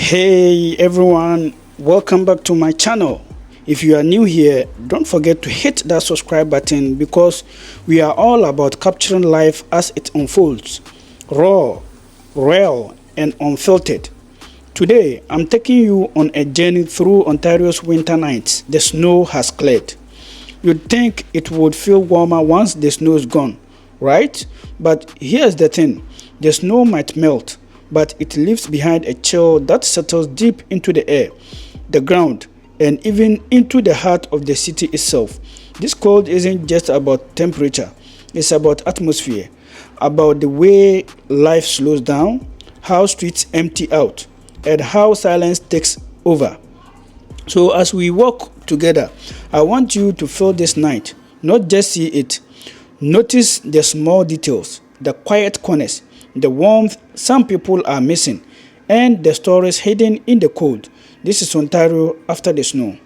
Hey everyone, welcome back to my channel. If you are new here, don't forget to hit that subscribe button because we are all about capturing life as it unfolds, raw, real, and unfiltered. Today, I'm taking you on a journey through Ontario's winter nights. The snow has cleared. You'd think it would feel warmer once the snow is gone, right? But here's the thing, the snow might melt, but it leaves behind a chill that settles deep into the air, the ground, and even into the heart of the city itself. This cold isn't just about temperature, it's about atmosphere, about the way life slows down, how streets empty out, and how silence takes over. So as we walk together, I want you to feel this night, not just see it. Notice the small details, the quiet corners, the warmth some people are missing, and the stories hidden in the cold. This is Ontario after the snow.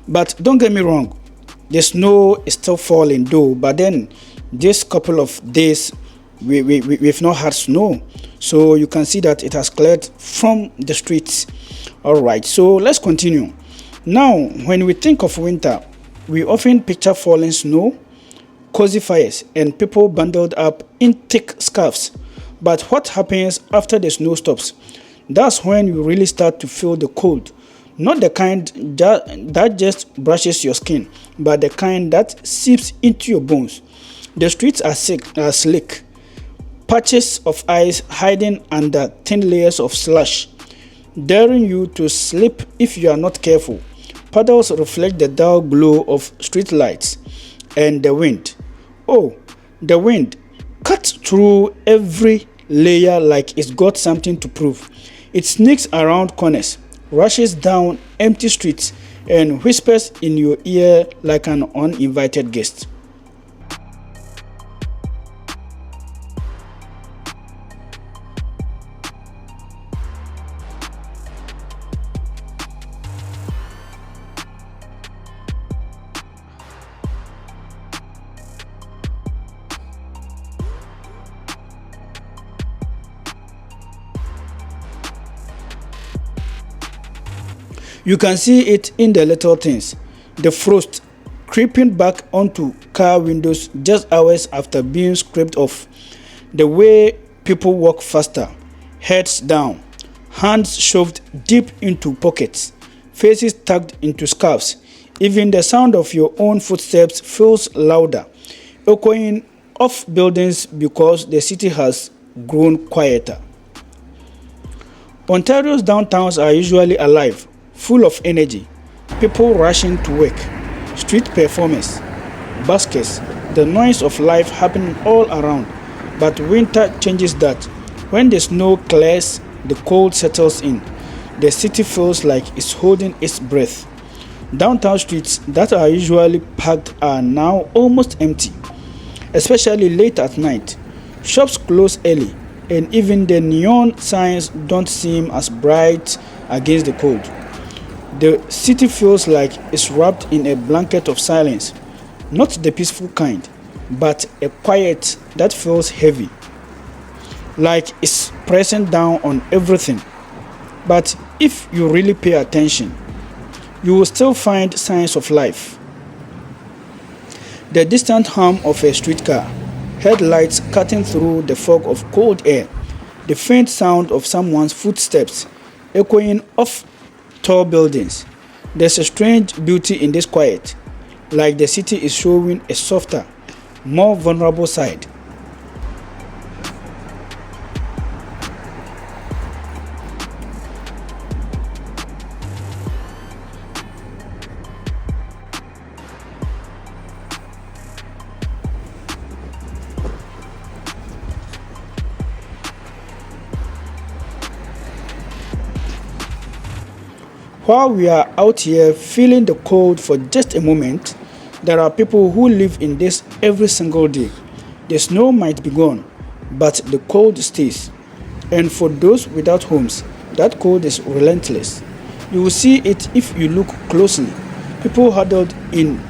But don't get me wrong, the snow is still falling though, but then this couple of days we've not had snow, so you can see that it has cleared from the streets. All right, so let's continue. Now when we think of winter, we often picture falling snow, cozy fires, and people bundled up in thick scarves. But what happens after the snow stops? That's when you really start to feel the cold. Not the kind that just brushes your skin, but the kind that seeps into your bones. The streets are slick, patches of ice hiding under thin layers of slush, daring you to slip if you are not careful. Puddles reflect the dull glow of street lights, and the wind. Oh, the wind cuts through every layer like it's got something to prove. It sneaks around corners, rushes down empty streets, and whispers in your ear like an uninvited guest. You can see it in the little things. The frost creeping back onto car windows just hours after being scraped off. The way people walk faster, heads down, hands shoved deep into pockets, faces tucked into scarves. Even the sound of your own footsteps feels louder, echoing off buildings because the city has grown quieter. Ontario's downtowns are usually alive, full of energy, people rushing to work, street performers, buskers, the noise of life happening all around. But winter changes that. When the snow clears, the cold settles in. The city feels like it's holding its breath. Downtown streets that are usually packed are now almost empty, especially late at night. Shops close early, and even the neon signs don't seem as bright against the cold. The city feels like it's wrapped in a blanket of silence, not the peaceful kind, but a quiet that feels heavy, like it's pressing down on everything. But if you really pay attention, you will still find signs of life. The distant hum of a streetcar, headlights cutting through the fog of cold air, the faint sound of someone's footsteps echoing off tall buildings. There's a strange beauty in this quiet, like the city is showing a softer, more vulnerable side. While we are out here feeling the cold for just a moment, there are people who live in this every single day. The snow might be gone, but the cold stays. And for those without homes, that cold is relentless. You will see it if you look closely. People huddled in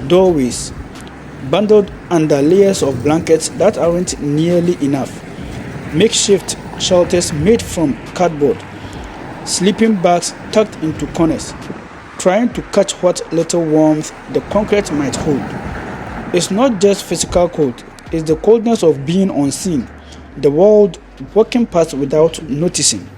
doorways, bundled under layers of blankets that aren't nearly enough, makeshift shelters made from cardboard, sleeping bags tucked into corners, trying to catch what little warmth the concrete might hold. It's not just physical cold, it's the coldness of being unseen, the world walking past without noticing.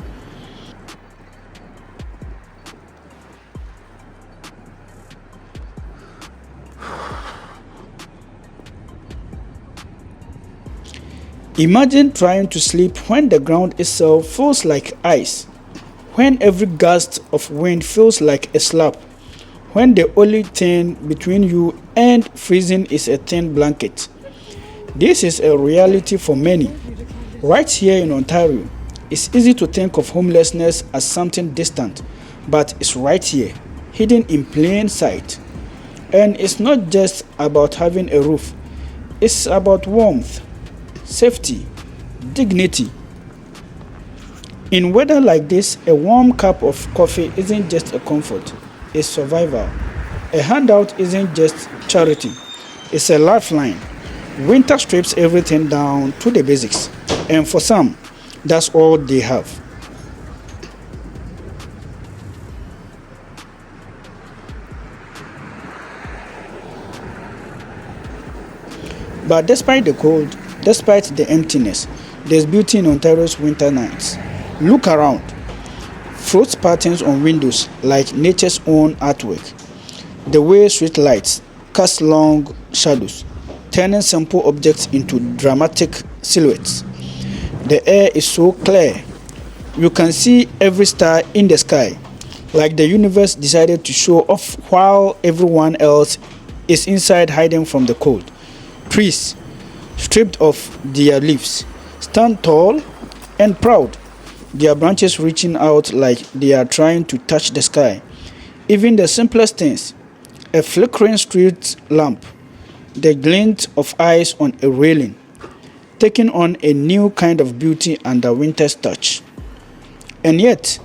Imagine trying to sleep when the ground itself feels like ice, when every gust of wind feels like a slap, when the only thing between you and freezing is a thin blanket. This is a reality for many. Right here in Ontario, it's easy to think of homelessness as something distant, but it's right here, hidden in plain sight. And it's not just about having a roof, it's about warmth, safety, dignity. In weather like this, a warm cup of coffee isn't just a comfort, it's survival. A handout isn't just charity, it's a lifeline. Winter strips everything down to the basics, and for some, that's all they have. But despite the cold, despite the emptiness, there's beauty in Ontario's winter nights. Look around. Frost patterns on windows like nature's own artwork. The way street lights cast long shadows, turning simple objects into dramatic silhouettes. The air is so clear. You can see every star in the sky, like the universe decided to show off while everyone else is inside hiding from the cold. Trees, stripped of their leaves, stand tall and proud, their branches reaching out like they are trying to touch the sky. Even the simplest things, a flickering street lamp, the glint of ice on a railing, taking on a new kind of beauty under winter's touch. And yet,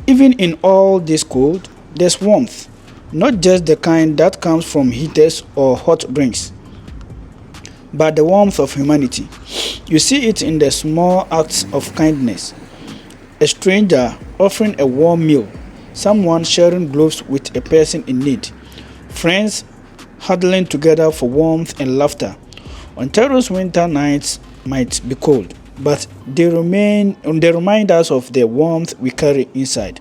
even in all this cold, there's warmth, not just the kind that comes from heaters or hot drinks, but the warmth of humanity. You see it in the small acts of kindness. A stranger offering a warm meal, someone sharing gloves with a person in need, friends huddling together for warmth and laughter. Ontario's winter nights might be cold, but they remind us of the warmth we carry inside.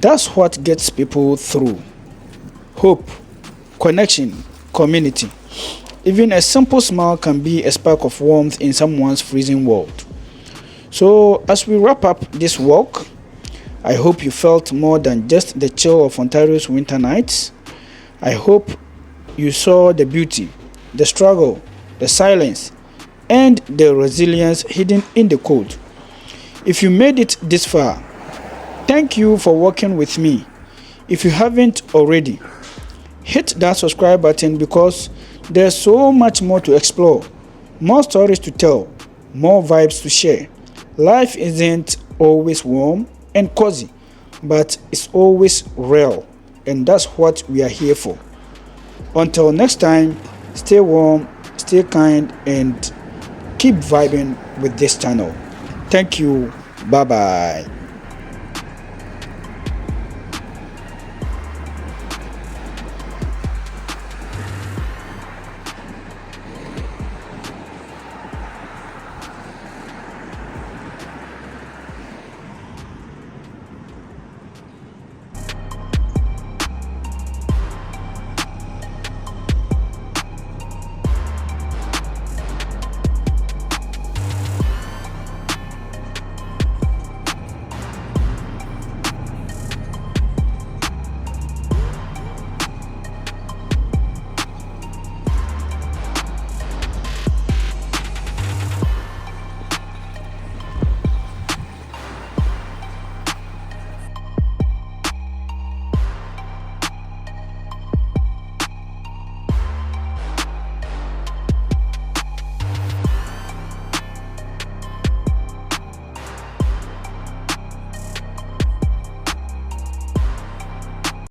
That's what gets people through. Hope, connection, community. Even a simple smile can be a spark of warmth in someone's freezing world. So, as we wrap up this walk, I hope you felt more than just the chill of Ontario's winter nights. I hope you saw the beauty, the struggle, the silence, and the resilience hidden in the cold. If you made it this far, thank you for working with me. If you haven't already, hit that subscribe button because there's so much more to explore, more stories to tell, more vibes to share. Life isn't always warm and cozy, but it's always real, and that's what we are here for. Until next time, stay warm, stay kind, and keep vibing with this channel. Thank you. Bye bye.